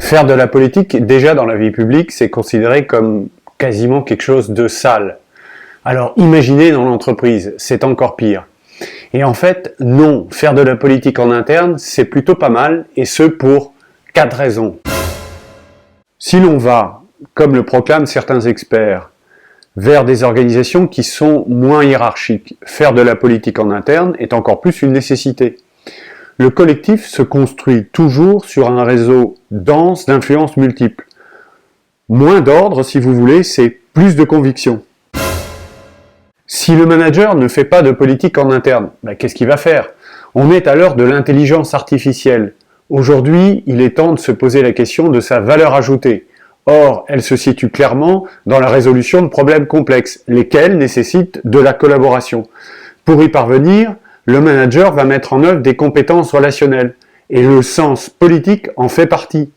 Faire de la politique, déjà dans la vie publique, c'est considéré comme quasiment quelque chose de sale. Alors imaginez dans l'entreprise, c'est encore pire. Et en fait, non, faire de la politique en interne, c'est plutôt pas mal, et ce pour 4 raisons. Si l'on va, comme le proclament certains experts, vers des organisations qui sont moins hiérarchiques, faire de la politique en interne est encore plus une nécessité. Le collectif se construit toujours sur un réseau dense d'influences multiples. Moins d'ordre, si vous voulez, c'est plus de conviction. Si le manager ne fait pas de politique en interne, qu'est-ce qu'il va faire? On est à l'heure de l'intelligence artificielle. Aujourd'hui, il est temps de se poser la question de sa valeur ajoutée. Or, elle se situe clairement dans la résolution de problèmes complexes, lesquels nécessitent de la collaboration. Pour y parvenir, le manager va mettre en œuvre des compétences relationnelles, et le sens politique en fait partie.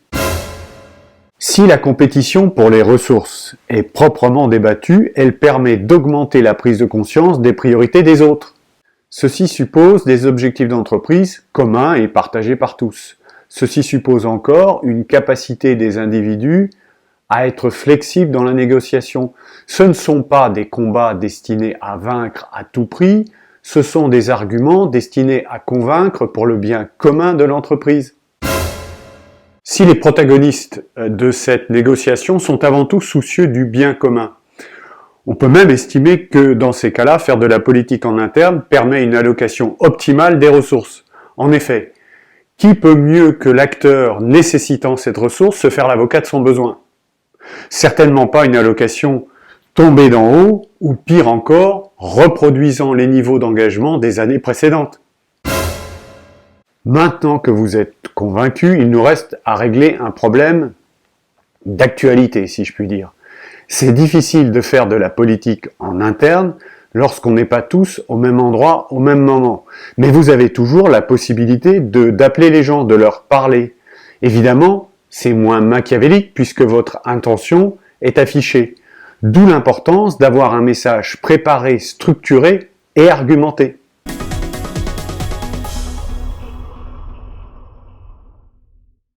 Si la compétition pour les ressources est proprement débattue, elle permet d'augmenter la prise de conscience des priorités des autres. Ceci suppose des objectifs d'entreprise communs et partagés par tous. Ceci suppose encore une capacité des individus à être flexibles dans la négociation. Ce ne sont pas des combats destinés à vaincre à tout prix, ce sont des arguments destinés à convaincre pour le bien commun de l'entreprise. Si les protagonistes de cette négociation sont avant tout soucieux du bien commun, on peut même estimer que dans ces cas-là, faire de la politique en interne permet une allocation optimale des ressources. En effet, qui peut mieux que l'acteur nécessitant cette ressource se faire l'avocat de son besoin? Certainement pas une allocation tombée d'en haut, ou pire encore, reproduisant les niveaux d'engagement des années précédentes. Maintenant que vous êtes convaincus, il nous reste à régler un problème d'actualité, si je puis dire. C'est difficile de faire de la politique en interne lorsqu'on n'est pas tous au même endroit au même moment. Mais vous avez toujours la possibilité d'appeler les gens, de leur parler. Évidemment, c'est moins machiavélique puisque votre intention est affichée. D'où l'importance d'avoir un message préparé, structuré et argumenté.